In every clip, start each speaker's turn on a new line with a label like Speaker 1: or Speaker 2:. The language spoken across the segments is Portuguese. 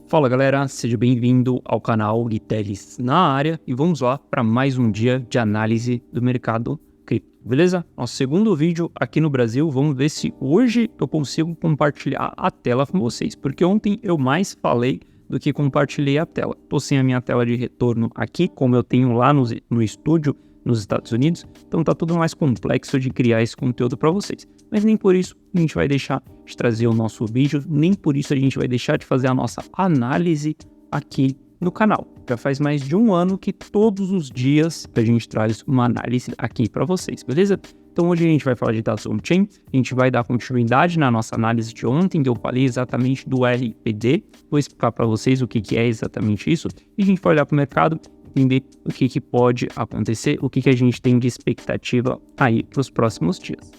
Speaker 1: Fala galera, seja bem-vindo ao canal Guiteles na área e vamos lá para mais um dia de análise do mercado cripto, beleza? Nosso segundo vídeo aqui no Brasil, vamos ver se hoje eu consigo compartilhar a tela com vocês, porque ontem eu mais falei do que compartilhei a tela. Tô sem a minha tela de retorno aqui, como eu tenho lá no estúdio nos Estados Unidos, então tá tudo mais complexo de criar esse conteúdo para vocês. Mas nem por isso a gente vai deixar de trazer o nosso vídeo, nem por isso a gente vai deixar de fazer a nossa análise aqui no canal. Já faz mais de um ano que todos os dias a gente traz uma análise aqui para vocês, beleza? Então hoje a gente vai falar de Tazos On-Chain, a gente vai dar continuidade na nossa análise de ontem, que eu falei exatamente do RPD, vou explicar para vocês o que é exatamente isso, e a gente vai olhar para o mercado, entender o que pode acontecer, o que a gente tem de expectativa aí para os próximos dias.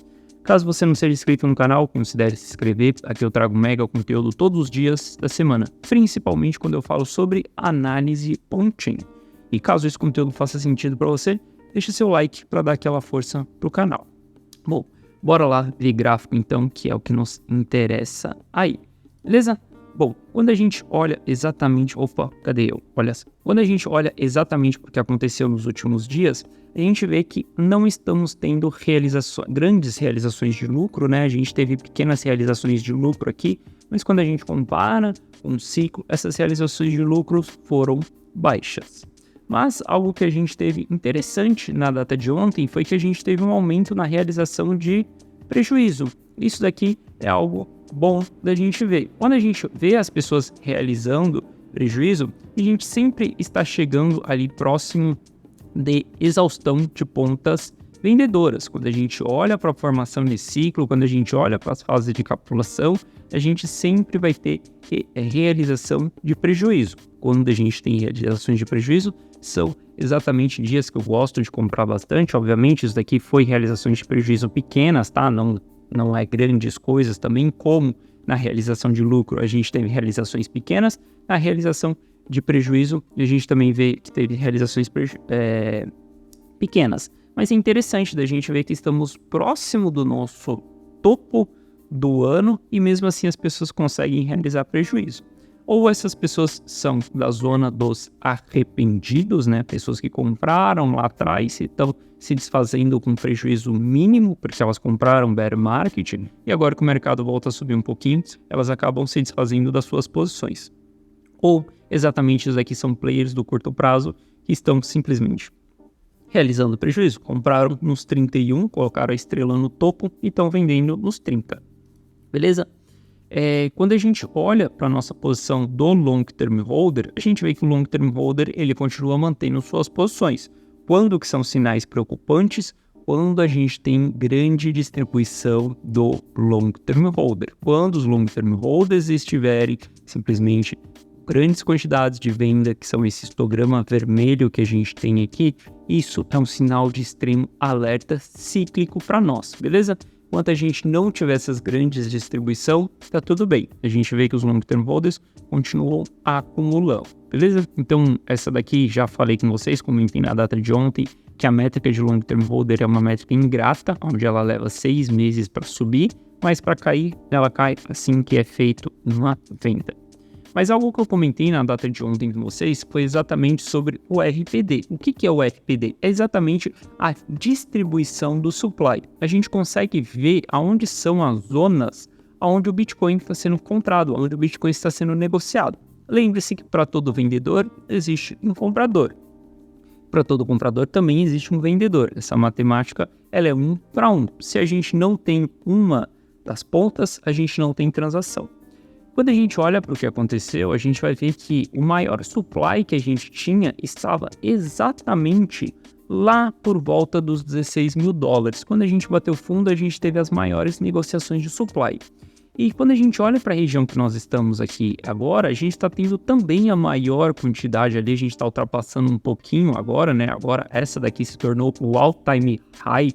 Speaker 1: Caso você não seja inscrito no canal, considere se inscrever. Aqui eu trago mega conteúdo todos os dias da semana, principalmente quando eu falo sobre análise on-chain. E caso esse conteúdo faça sentido para você, deixe seu like para dar aquela força para o canal. Bom, bora lá ver gráfico então, que é o que nos interessa aí, beleza? Bom, quando a gente olha exatamente... Opa, cadê eu? Olha só. Quando a gente olha exatamente o que aconteceu nos últimos dias, a gente vê que não estamos tendo grandes realizações de lucro, né? A gente teve pequenas realizações de lucro aqui, mas quando a gente compara com o ciclo, essas realizações de lucros foram baixas. Mas algo que a gente teve interessante na data de ontem foi que a gente teve um aumento na realização de prejuízo. Isso daqui é algo bom da gente ver. Quando a gente vê as pessoas realizando prejuízo, a gente sempre está chegando ali próximo de exaustão de pontas vendedoras. Quando a gente olha para a formação de ciclo, quando a gente olha para as fases de capitulação, a gente sempre vai ter realização de prejuízo. Quando a gente tem realizações de prejuízo, são exatamente dias que eu gosto de comprar bastante. Obviamente, isso daqui foi realizações de prejuízo pequenas, tá? Não é grandes coisas também, como na realização de lucro a gente teve realizações pequenas, na realização de prejuízo a gente também vê que teve realizações pequenas. Mas é interessante da gente ver que estamos próximo do nosso topo do ano e mesmo assim as pessoas conseguem realizar prejuízo. Ou essas pessoas são da zona dos arrependidos, né? Pessoas que compraram lá atrás e estão se desfazendo com prejuízo mínimo, porque elas compraram bear market, e agora que o mercado volta a subir um pouquinho, elas acabam se desfazendo das suas posições. Ou exatamente os aqui são players do curto prazo que estão simplesmente realizando prejuízo. Compraram nos 31, colocaram a estrela no topo e estão vendendo nos 30. Beleza? Quando a gente olha para a nossa posição do long term holder, a gente vê que o long term holder ele continua mantendo suas posições. Quando que são sinais preocupantes? Quando a gente tem grande distribuição do long term holder. Quando os long term holders estiverem simplesmente grandes quantidades de venda, que são esse histograma vermelho que a gente tem aqui, isso é um sinal de extremo alerta cíclico para nós, beleza? Enquanto a gente não tiver essas grandes distribuição, tá tudo bem. A gente vê que os long term holders continuam acumulando, beleza? Então, essa daqui já falei com vocês, comentei na data de ontem, que a métrica de long term holder é uma métrica ingrata, onde ela leva 6 meses para subir, mas para cair, ela cai assim que é feito uma venda. Mas algo que eu comentei na data de ontem com vocês foi exatamente sobre o RPD. O que é o RPD? É exatamente a distribuição do supply. A gente consegue ver aonde são as zonas onde o Bitcoin está sendo comprado, onde o Bitcoin está sendo negociado. Lembre-se que para todo vendedor existe um comprador. Para todo comprador também existe um vendedor. Essa matemática ela é 1 para 1. Se a gente não tem uma das pontas, a gente não tem transação. Quando a gente olha para o que aconteceu, a gente vai ver que o maior supply que a gente tinha estava exatamente lá por volta dos 16 mil dólares. Quando a gente bateu fundo, a gente teve as maiores negociações de supply. E quando a gente olha para a região que nós estamos aqui agora, a gente está tendo também a maior quantidade ali, a gente está ultrapassando um pouquinho agora, né? Agora essa daqui se tornou o all-time high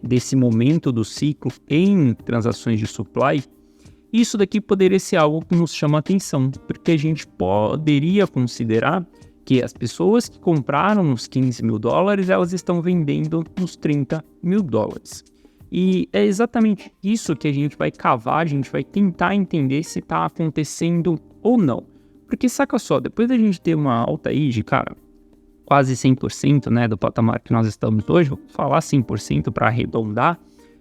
Speaker 1: desse momento do ciclo em transações de supply. Isso daqui poderia ser algo que nos chama atenção, porque a gente poderia considerar que as pessoas que compraram nos 15 mil dólares, elas estão vendendo nos 30 mil dólares. E é exatamente isso que a gente vai cavar, a gente vai tentar entender se está acontecendo ou não. Porque saca só, depois da gente ter uma alta aí de, cara, quase 100%, né, do patamar que nós estamos hoje, vou falar 100% para arredondar,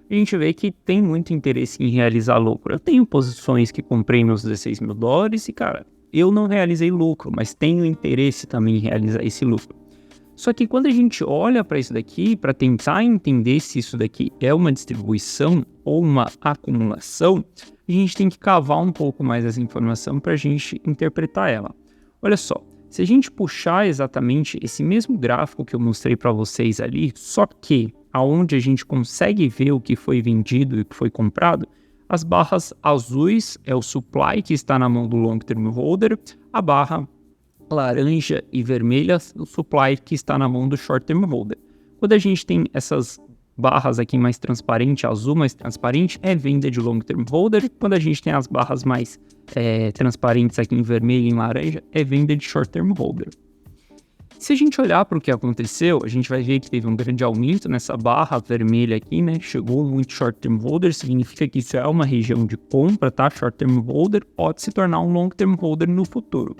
Speaker 1: a gente vê que tem muito interesse em realizar lucro. Eu tenho posições que comprei meus 16 mil dólares e, cara, eu não realizei lucro, mas tenho interesse também em realizar esse lucro. Só que quando a gente olha para isso daqui, para tentar entender se isso daqui é uma distribuição ou uma acumulação, a gente tem que cavar um pouco mais essa informação para a gente interpretar ela. Olha só, se a gente puxar exatamente esse mesmo gráfico que eu mostrei para vocês ali, só que aonde a gente consegue ver o que foi vendido e o que foi comprado, as barras azuis é o supply que está na mão do long term holder, a barra laranja e vermelha o supply que está na mão do short term holder. Quando a gente tem essas barras aqui mais transparente, azul mais transparente, é venda de long term holder. Quando a gente tem as barras mais transparentes aqui em vermelho e em laranja, é venda de short term holder. Se a gente olhar para o que aconteceu, a gente vai ver que teve um grande aumento nessa barra vermelha aqui, né? Chegou muito short term holder, significa que isso é uma região de compra, tá? Short term holder pode se tornar um long term holder no futuro.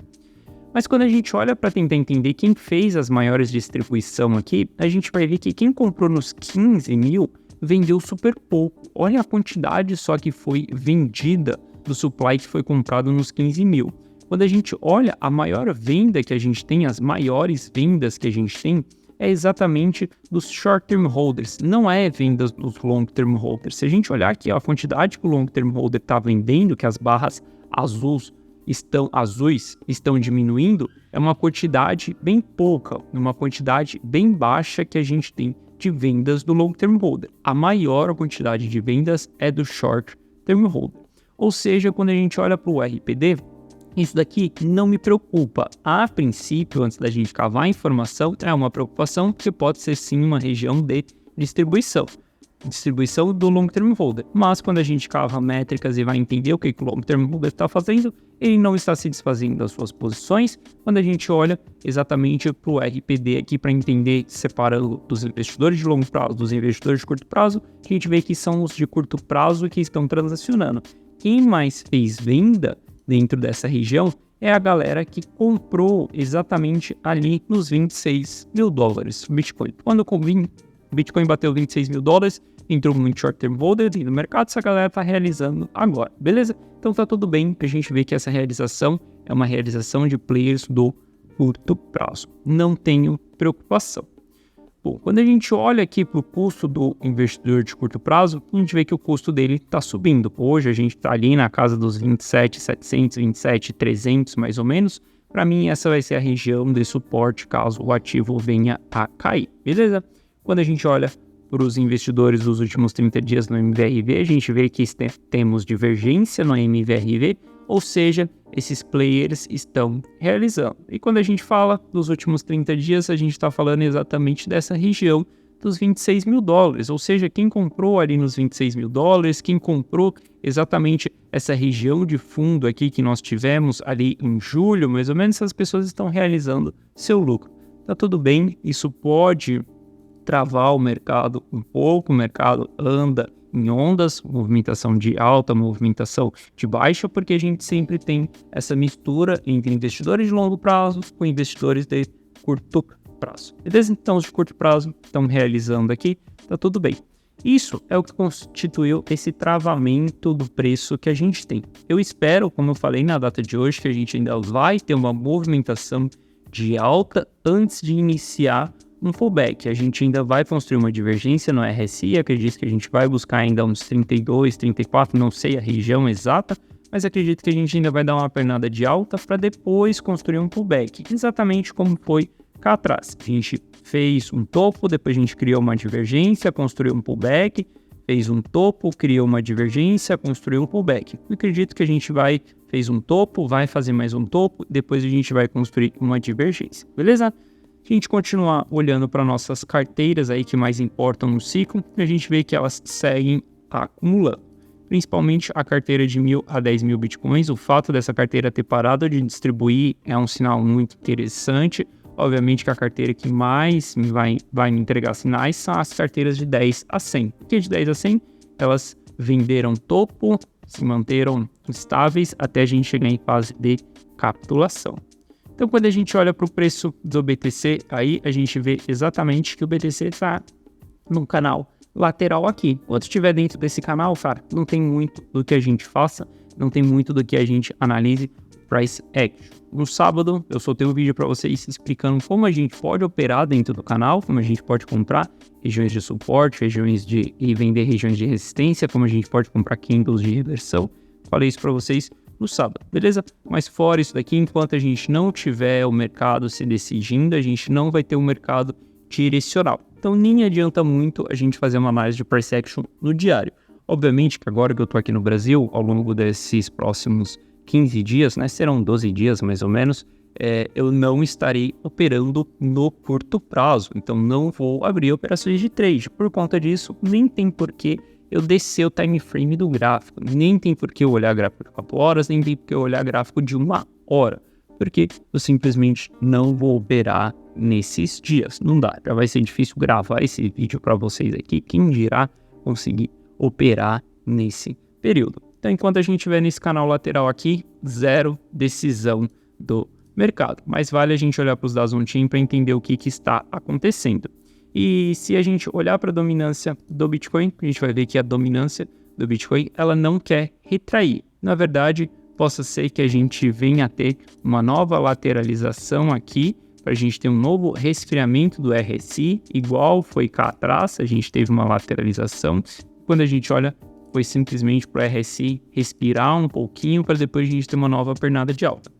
Speaker 1: Mas quando a gente olha para tentar entender quem fez as maiores distribuições aqui, a gente vai ver que quem comprou nos 15 mil vendeu super pouco. Olha a quantidade só que foi vendida do supply que foi comprado nos 15 mil. Quando a gente olha a maior venda que a gente tem, as maiores vendas que a gente tem, é exatamente dos short term holders, não é vendas dos long term holders. Se a gente olhar aqui, ó, a quantidade que o long term holder está vendendo, que as barras azuis estão diminuindo, é uma quantidade bem pouca, uma quantidade bem baixa que a gente tem de vendas do long term holder. A maior quantidade de vendas é do short term holder. Ou seja, quando a gente olha para o RPD, isso daqui não me preocupa. A princípio, antes da gente cavar a informação, é uma preocupação que pode ser sim uma região de distribuição do long term holder. Mas quando a gente cava métricas e vai entender o que o long term holder está fazendo, ele não está se desfazendo das suas posições. Quando a gente olha exatamente para o RPD aqui para entender, separando dos investidores de longo prazo dos investidores de curto prazo, a gente vê que são os de curto prazo que estão transacionando. Quem mais fez venda dentro dessa região é a galera que comprou exatamente ali nos 26 mil dólares Bitcoin. Quando o Bitcoin bateu 26 mil dólares, entrou muito short term holder no mercado, essa galera está realizando agora, beleza? Então tá tudo bem, a gente vê que essa realização é uma realização de players do curto prazo. Não tenho preocupação. Bom, quando a gente olha aqui para o custo do investidor de curto prazo, a gente vê que o custo dele está subindo. Hoje a gente está ali na casa dos 27.700, 27.300 mais ou menos. Para mim essa vai ser a região de suporte caso o ativo venha a cair, beleza? Quando a gente olha para os investidores dos últimos 30 dias no MVRV, a gente vê que temos divergência no MVRV, ou seja, esses players estão realizando. E quando a gente fala dos últimos 30 dias, a gente está falando exatamente dessa região dos 26 mil dólares, ou seja, quem comprou ali nos 26 mil dólares, quem comprou exatamente essa região de fundo aqui que nós tivemos ali em julho, mais ou menos, essas pessoas estão realizando seu lucro. Tá tudo bem, isso pode travar o mercado um pouco, o mercado anda em ondas, movimentação de alta, movimentação de baixa, porque a gente sempre tem essa mistura entre investidores de longo prazo com investidores de curto prazo. Beleza? Então, os de curto prazo estão realizando aqui, tá tudo bem. Isso é o que constituiu esse travamento do preço que a gente tem. Eu espero, como eu falei na data de hoje, que a gente ainda vai ter uma movimentação de alta antes de iniciar um pullback. A gente ainda vai construir uma divergência no RSI, acredito que a gente vai buscar ainda uns 32, 34, não sei a região exata, mas acredito que a gente ainda vai dar uma pernada de alta para depois construir um pullback, exatamente como foi cá atrás. A gente fez um topo, depois a gente criou uma divergência, construiu um pullback, fez um topo, criou uma divergência, construiu um pullback. Eu acredito que a gente fez um topo, vai fazer mais um topo, depois a gente vai construir uma divergência, beleza? A gente continuar olhando para nossas carteiras aí que mais importam no ciclo, a gente vê que elas seguem acumulando. Principalmente a carteira de 1.000 a 10 mil bitcoins. O fato dessa carteira ter parado de distribuir é um sinal muito interessante. Obviamente que a carteira que mais vai me entregar sinais são as carteiras de 10 a 100. Porque de 10 a 100 elas venderam topo, se manteram estáveis até a gente chegar em fase de capitulação. Então, quando a gente olha para o preço do BTC, aí a gente vê exatamente que o BTC está num canal lateral aqui. Quando estiver dentro desse canal, cara, não tem muito do que a gente faça, não tem muito do que a gente analise price action. No sábado, eu soltei um vídeo para vocês explicando como a gente pode operar dentro do canal, como a gente pode comprar regiões de suporte, e vender regiões de resistência, como a gente pode comprar candles de reversão. Falei isso para vocês no sábado, beleza? Mas fora isso daqui, enquanto a gente não tiver o mercado se decidindo, a gente não vai ter um mercado direcional. Então nem adianta muito a gente fazer uma análise de price action no diário. Obviamente que agora que eu tô aqui no Brasil, ao longo desses próximos 15 dias, né, serão 12 dias mais ou menos, eu não estarei operando no curto prazo. Então não vou abrir operações de trade. Por conta disso, nem tem porquê eu descer o time frame do gráfico, nem tem por que eu olhar gráfico de 4 horas, nem tem por que eu olhar gráfico de 1 hora, porque eu simplesmente não vou operar nesses dias. Não dá, já vai ser difícil gravar esse vídeo para vocês aqui, quem dirá conseguir operar nesse período. Então, enquanto a gente estiver nesse canal lateral aqui, zero decisão do mercado. Mas vale a gente olhar para os dados on-chain para entender o que está acontecendo. E se a gente olhar para a dominância do Bitcoin, a gente vai ver que a dominância do Bitcoin, ela não quer retrair. Na verdade, possa ser que a gente venha a ter uma nova lateralização aqui, para a gente ter um novo resfriamento do RSI, igual foi cá atrás, a gente teve uma lateralização. Quando a gente olha, foi simplesmente para o RSI respirar um pouquinho, para depois a gente ter uma nova pernada de alta.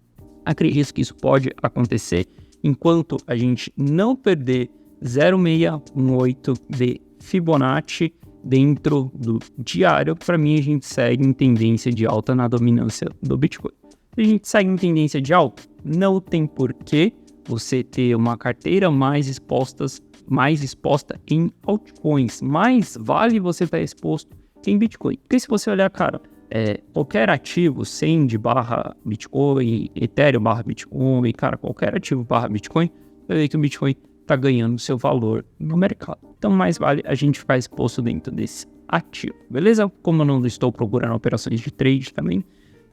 Speaker 1: Acredito que isso pode acontecer enquanto a gente não perder 0,618 de Fibonacci dentro do diário. Para mim, a gente segue em tendência de alta na dominância do Bitcoin. Se a gente segue em tendência de alta, não tem porquê você ter uma carteira mais exposta em altcoins, mas vale você estar exposto em Bitcoin. Porque se você olhar, cara, qualquer ativo, Send barra Bitcoin, Ethereum barra Bitcoin, cara, qualquer ativo barra Bitcoin, vai ver que o Bitcoin está ganhando seu valor no mercado. Então, mais vale a gente ficar exposto dentro desse ativo, beleza? Como eu não estou procurando operações de trade também,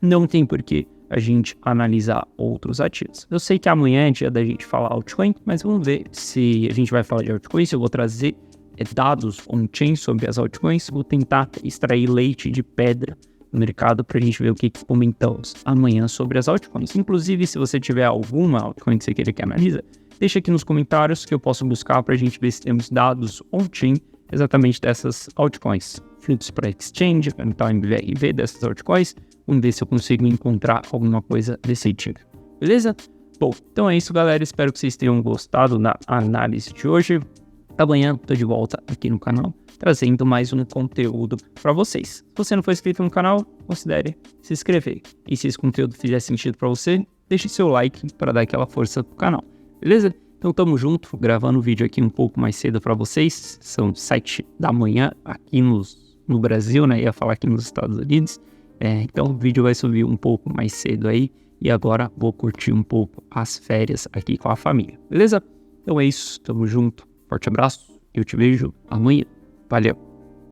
Speaker 1: não tem porquê a gente analisar outros ativos. Eu sei que amanhã é dia da gente falar altcoin, mas vamos ver se a gente vai falar de altcoins. Eu vou trazer dados on-chain sobre as altcoins, vou tentar extrair leite de pedra no mercado para a gente ver o que comentamos amanhã sobre as altcoins. Inclusive, se você tiver alguma altcoin que você queira que analise, deixa aqui nos comentários que eu posso buscar para a gente ver se temos dados on-chain exatamente dessas altcoins. Fluxo para exchange, então MVRV dessas altcoins. Vamos ver se eu consigo encontrar alguma coisa desse tipo. Beleza? Bom, então é isso, galera. Espero que vocês tenham gostado da análise de hoje. Amanhã estou de volta aqui no canal, trazendo mais um conteúdo para vocês. Se você não for inscrito no canal, considere se inscrever. E se esse conteúdo fizer sentido para você, deixe seu like para dar aquela força pro canal. Beleza? Então tamo junto, gravando o vídeo aqui um pouco mais cedo para vocês. São 7 da manhã aqui no Brasil, né? Ia falar aqui nos Estados Unidos. Então o vídeo vai subir um pouco mais cedo aí. E agora vou curtir um pouco as férias aqui com a família. Beleza? Então é isso, tamo junto. Forte abraço e eu te vejo amanhã. Valeu!